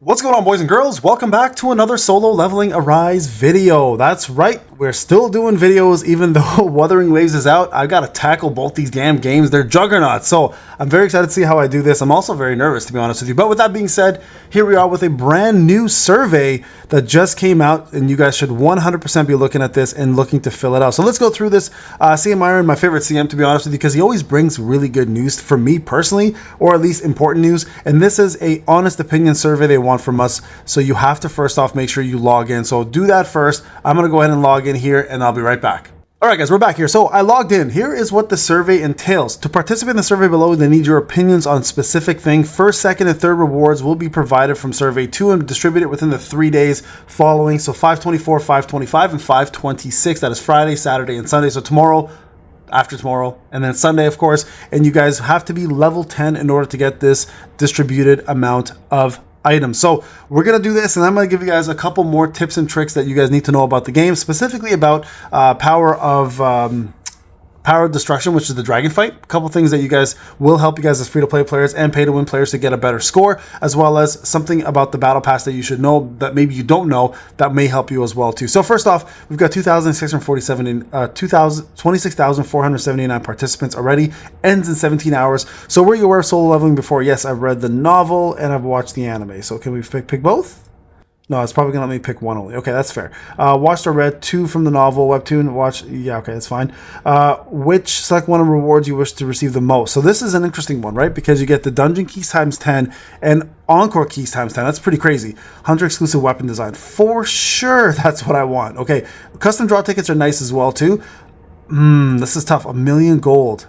What's going on, boys and girls? Welcome back to another solo leveling Arise video. That's right, we're still doing videos even though Wuthering Waves is out. I've got to tackle both these damn games. They're juggernauts, so I'm very excited to see how I do this. I'm also very nervous, to be honest with you. But with that being said, here we are with a brand new survey that just came out, and you guys should 100% be looking at this and looking to fill it out. So let's go through this. CM Iron, my favorite CM, to be honest with you, because he always brings really good news for me personally, or at least important news. And this is a honest opinion survey they want from us, so you have to first off make sure you log in. So do that first. I'm gonna go ahead and log in here, and I'll be right back. All right, guys, we're back here. So I logged in. Here is what the survey entails. To participate in the survey below, they need your opinions on specific thing. First, second, and third rewards will be provided from survey 2 and distributed within the 3 days following. So 5/24, 5/25, and 5/26. That is Friday, Saturday, and Sunday. So tomorrow, after tomorrow, and then Sunday, of course. And you guys have to be level 10 in order to get this distributed amount of items. So we're gonna do this, and I'm gonna give you guys a couple more tips and tricks that you guys need to know about the game, specifically about power of destruction, which is the dragon fight. A couple things that you guys will help you guys as free-to-play players and pay-to-win players to get a better score, as well as something about the battle pass that you should know that maybe you don't know that may help you as well too. So first off, we've got 26,479 participants already. Ends in 17 hours. So were you aware of solo leveling before? Yes, I've read the novel and I've watched the anime. So can we pick both? No, it's probably gonna let me pick one only. Okay, that's fair. Watched or read 2 from the novel, webtoon. Watch, yeah, okay, that's fine. Which select one of the rewards you wish to receive the most. So this is an interesting one, right? Because you get the dungeon keys times 10 and encore keys times 10. That's pretty crazy. Hunter exclusive weapon design. For sure, that's what I want. Okay, custom draw tickets are nice as well too. This is tough. 1,000,000 gold.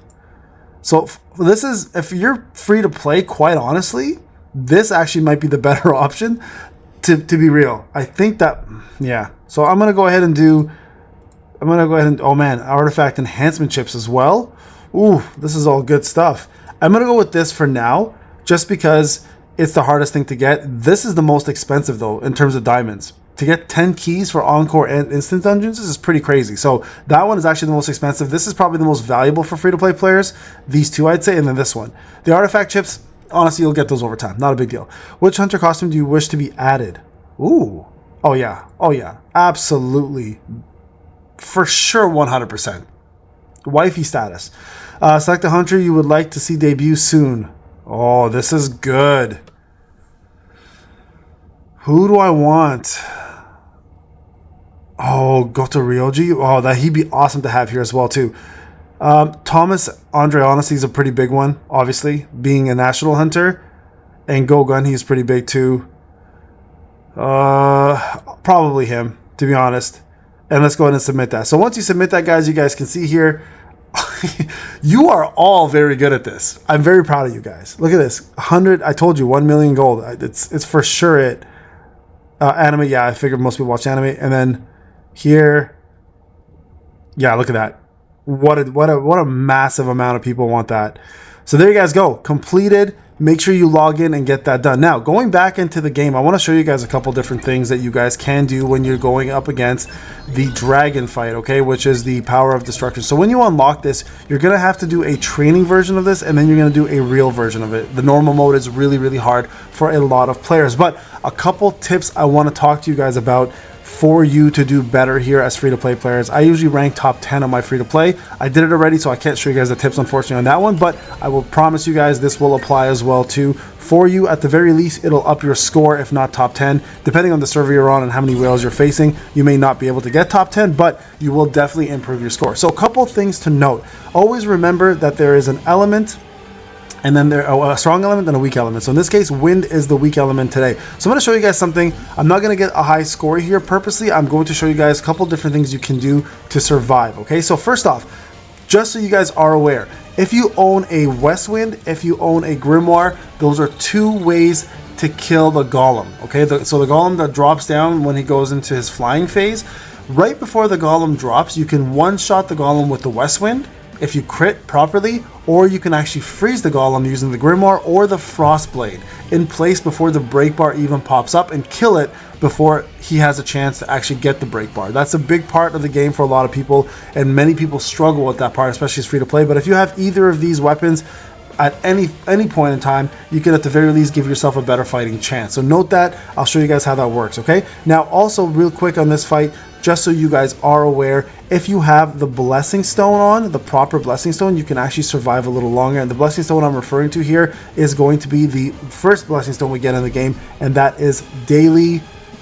So this is, if you're free to play, quite honestly, this actually might be the better option. To be real, I think that, yeah. So I'm gonna go ahead and oh man, artifact enhancement chips as well. Ooh, this is all good stuff. I'm gonna go with this for now, just because it's the hardest thing to get. This is the most expensive though, in terms of diamonds. To get 10 keys for encore and instant dungeons, this is pretty crazy. So that one is actually the most expensive. This is probably the most valuable for free-to-play players. These two, I'd say, and then this one. The artifact chips, honestly, you'll get those over time. Not a big deal. Which hunter costume do you wish to be added? Ooh. Oh, yeah. Oh, yeah. Absolutely. For sure, 100%. Wifey status. Select a hunter you would like to see debut soon. Oh, this is good. Who do I want? Oh, go to Ryoji. Oh, he'd be awesome to have here as well, too. Thomas Andre, honestly, is a pretty big one, obviously, being a national hunter. And Gogun, he's pretty big too. Probably him, to be honest. And let's go ahead and submit that. So once you submit that, guys, you guys can see here, you are all very good at this. I'm very proud of you guys. Look at this. 100, I told you, 1,000,000 gold. It's for sure it. Anime, yeah, I figured most people watch anime. And then here, yeah, look at that. What a massive amount of people want that. So there you guys go. Completed. Make sure you log in and get that done. Now, going back into the game, I want to show you guys a couple different things that you guys can do when you're going up against the dragon fight, okay, which is the power of destruction. So when you unlock this, you're going to have to do a training version of this, and then you're going to do a real version of it. The normal mode is really, really hard for a lot of players. But a couple tips I want to talk to you guys about for you to do better here as free-to-play players. I usually rank top 10 on my free-to-play. I did it already, so I can't show you guys the tips, unfortunately, on that one, but I will promise you guys this will apply as well, too. For you, at the very least, it'll up your score, if not top 10. Depending on the server you're on and how many whales you're facing, you may not be able to get top 10, but you will definitely improve your score. So a couple things to note. Always remember that there is an element, and then a strong element and a weak element. So in this case, wind is the weak element today. So I'm going to show you guys something. I'm not going to get a high score here purposely. I'm going to show you guys a couple different things you can do to survive. Okay, so first off, just so you guys are aware, if you own a west wind, if you own a grimoire, those are 2 ways to kill the golem. Okay, so the golem that drops down when he goes into his flying phase, right before the golem drops, you can one-shot the golem with the west wind if you crit properly, or you can actually freeze the golem using the grimoire or the frostblade in place before the break bar even pops up and kill it before he has a chance to actually get the break bar. That's a big part of the game for a lot of people, and many people struggle with that part, especially as free to play. But if you have either of these weapons, at any point in time, you can at the very least give yourself a better fighting chance. So note that. I'll show you guys how that works, okay? Now, also real quick on this fight, just so you guys are aware, if you have the Blessing Stone on, the proper Blessing Stone, you can actually survive a little longer. And the Blessing Stone I'm referring to here is going to be the first Blessing Stone we get in the game, and that is daily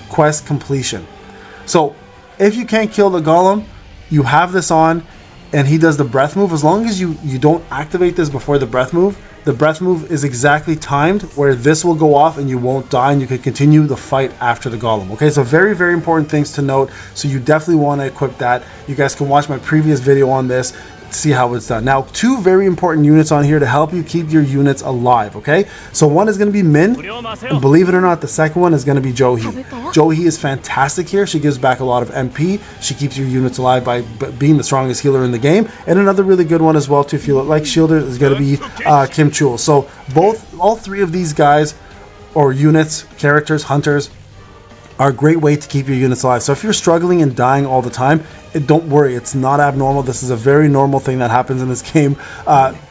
quest completion. So if you can't kill the Golem, you have this on, and he does the breath move. As long as you don't activate this before the breath move is exactly timed where this will go off and you won't die, and you can continue the fight after the Golem. Okay, so very, very important things to note. So you definitely want to equip that. You guys can watch my previous video on this, see how it's done. Now, two very important units on here to help you keep your units alive, okay? So one is going to be Min, and believe it or not, the second one is going to be Johi. Johi is fantastic here. She gives back a lot of MP. She keeps your units alive by being the strongest healer in the game. And another really good one as well, too, if you like Shielder, is going to be Kim Chul. So all three of these guys, or units, characters, hunters, are a great way to keep your units alive. So if you're struggling and dying all the time, don't worry, it's not abnormal. This is a very normal thing that happens in this game.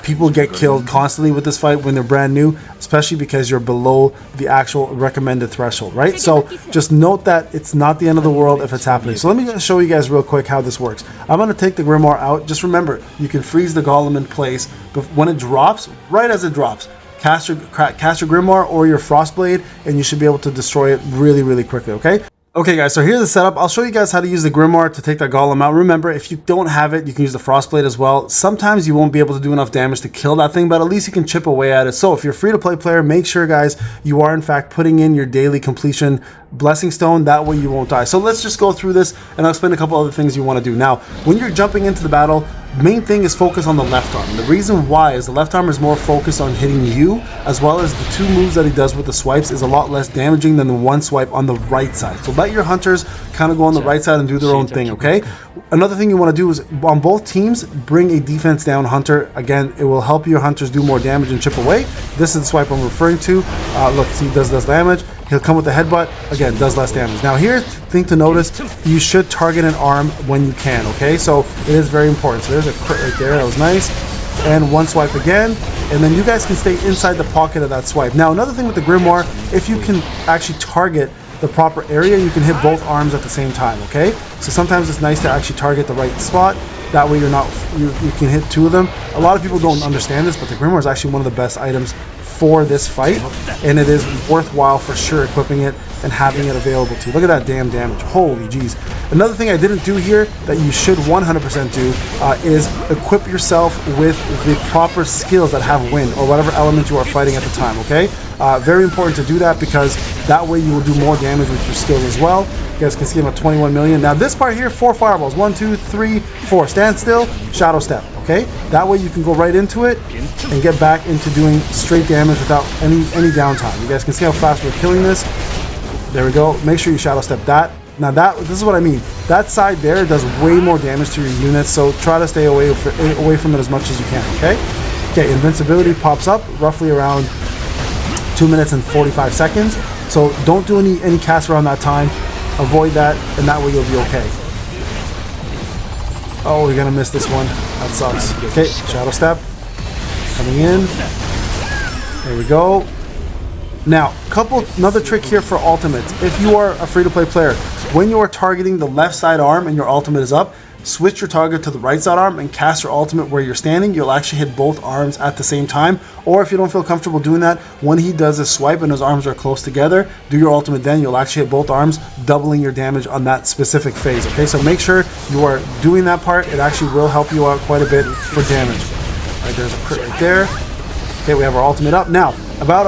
People get killed constantly with this fight when they're brand new, especially because you're below the actual recommended threshold, right? So just note that it's not the end of the world if it's happening. So let me just show you guys real quick how this works. I'm going to take the Grimoire out. Just remember, you can freeze the Golem in place, but when it drops, right as it drops, cast your Grimoire or your Frostblade, and you should be able to destroy it really, really quickly, okay? Okay guys, so here's the setup. I'll show you guys how to use the Grimoire to take that Golem out. Remember, if you don't have it, you can use the Frostblade as well. Sometimes you won't be able to do enough damage to kill that thing, but at least you can chip away at it. So if you're a free-to-play player, make sure guys, you are in fact putting in your daily completion Blessing Stone. That way you won't die. So let's just go through this, and I'll explain a couple other things you want to do. Now, when you're jumping into the battle, main thing is focus on the left arm. The reason why is the left arm is more focused on hitting you, as well as the two moves that he does with the swipes is a lot less damaging than the one swipe on the right side. So let your hunters kind of go on the right side and do their own thing, okay? Another thing you want to do is on both teams, bring a defense down hunter. Again, it will help your hunters do more damage and chip away. This is the swipe I'm referring to. Look, see, does less damage. He'll come with the headbutt, again, does less damage. Now here, thing to notice, you should target an arm when you can, okay? So it is very important. So there's a crit right there, that was nice. And one swipe again, and then you guys can stay inside the pocket of that swipe. Now another thing with the Grimoire, if you can actually target the proper area, you can hit both arms at the same time, okay? So sometimes it's nice to actually target the right spot. That way you can hit two of them. A lot of people don't understand this, but the Grimoire is actually one of the best items for this fight, and it is worthwhile for sure equipping it and having it available to you. Look at that damn damage. Holy jeez. Another thing I didn't do here that you should 100% do is equip yourself with the proper skills that have wind or whatever element you are fighting at the time, okay? Very important to do that, because that way you will do more damage with your skills as well. You guys can see I'm at 21 million. Now this part here, 4 fireballs. 1, 2, 3, 4. Stand still, shadow step, okay? That way you can go right into it and get back into doing straight damage without any downtime. You guys can see how fast we're killing this. There we go. Make sure you shadow step that. Now this is what I mean. That side there does way more damage to your units, so try to stay away from it as much as you can, okay? Okay, invincibility pops up roughly around 2 minutes and 45 seconds. So don't do any casts around that time. Avoid that, and that way you'll be okay. Oh, we're gonna miss this one. That sucks. Okay, shadow step. Coming in. There we go. Now, another trick here for ultimates. If you are a free-to-play player, when you are targeting the left side arm and your ultimate is up, switch your target to the right side arm and cast your ultimate where you're standing. You'll actually hit both arms at the same time. Or if you don't feel comfortable doing that, when he does a swipe and his arms are close together, do your ultimate then. You'll actually hit both arms, doubling your damage on that specific phase. Okay, so make sure you are doing that part. It actually will help you out quite a bit for damage. All right, there's a crit right there. Okay, we have our ultimate up. Now, about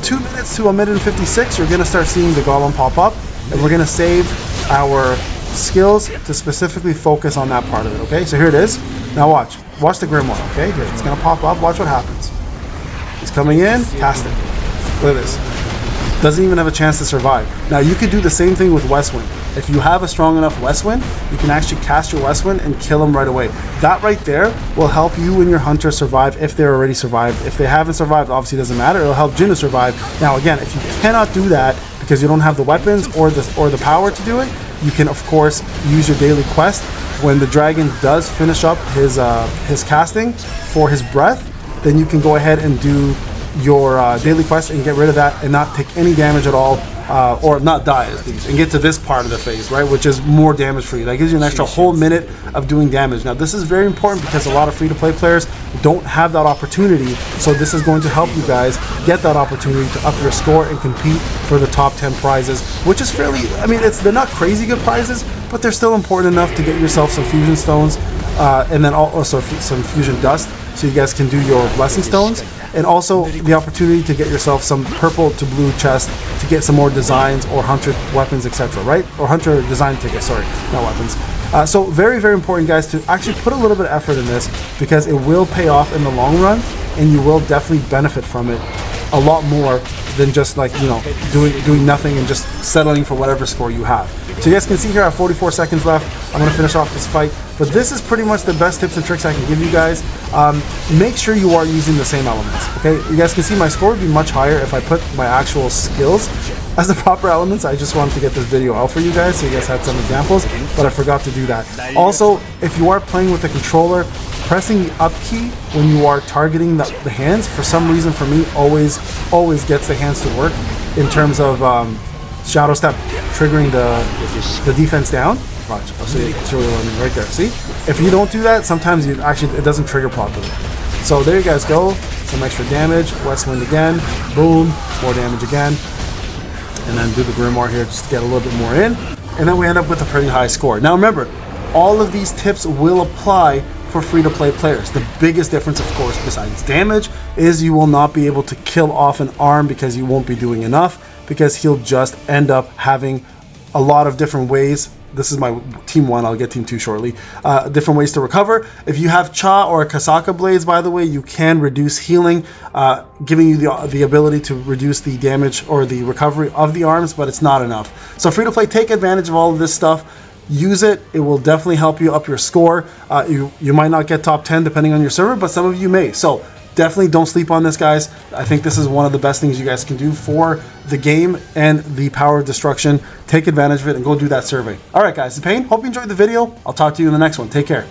2 minutes to 1 minute and 56, you're gonna start seeing the Golem pop up, and we're gonna save our skills to specifically focus on that part of it, okay? So here it is. Now watch the Grimoire, okay? Here, it's gonna pop up, watch what happens. He's coming in, cast it. Look at this. Doesn't even have a chance to survive. Now you could do the same thing with Westwind. If you have a strong enough Westwind, you can actually cast your Westwind and kill him right away. That right there will help you and your hunter survive if they're already survived. If they haven't survived, obviously it doesn't matter. It'll help Jin survive. Now again, if you cannot do that because you don't have the weapons or the power to do it, you can of course use your daily quest. When the dragon does finish up his casting for his breath, then you can go ahead and do your daily quest and get rid of that and not take any damage at all, or not die at least, and get to this part of the phase, right, which is more damage for you. That gives you an extra whole minute of doing damage. Now this is very important because a lot of free-to-play players don't have that opportunity, so this is going to help you guys get that opportunity to up your score and compete for the top 10 prizes, which is fairly, I mean, they're not crazy good prizes, but they're still important enough to get yourself some fusion stones, and then also some fusion dust, so you guys can do your blessing stones, and also the opportunity to get yourself some purple to blue chest to get some more designs or hunter weapons, etc., right? Or hunter design tickets, sorry, not weapons. So very, very important, guys, to actually put a little bit of effort in this, because it will pay off in the long run, and you will definitely benefit from it a lot more than just, like, you know, doing nothing and just settling for whatever score you have. So you guys can see here I have 44 seconds left. I'm going to finish off this fight, but this is pretty much the best tips and tricks I can give you guys. Make sure you are using the same elements, okay? You guys can see my score would be much higher if I put my actual skills as the proper elements. I just wanted to get this video out for you guys so you guys had some examples, but I forgot to do that. Also, if you are playing with the controller, pressing the up key when you are targeting the hands, for some reason for me, always gets the hands to work in terms of shadow step triggering the defense down. Watch, I'll show you right there. See, if you don't do that, sometimes it doesn't trigger properly. So there you guys go, some extra damage. West wind again, boom, more damage again, and then do the grimoire here just to get a little bit more in, and then we end up with a pretty high score. Now remember, all of these tips will apply for free-to-play players. The biggest difference, of course, besides damage, is you will not be able to kill off an arm because you won't be doing enough, because he'll just end up having a lot of different ways. This is my team 1, I'll get team 2 shortly. Different ways to recover. If you have Cha or Kasaka blades, by the way, you can reduce healing, giving you the ability to reduce the damage or the recovery of the arms, but it's not enough. So free-to-play, take advantage of all of this stuff. Use it. It will definitely help you up your score. You might not get top 10 depending on your server, but some of you may. So definitely don't sleep on this, guys. I think this is one of the best things you guys can do for the game and the power of destruction. Take advantage of it and go do that survey. All right, guys, it's Payne. Hope you enjoyed the video. I'll talk to you in the next one. Take care.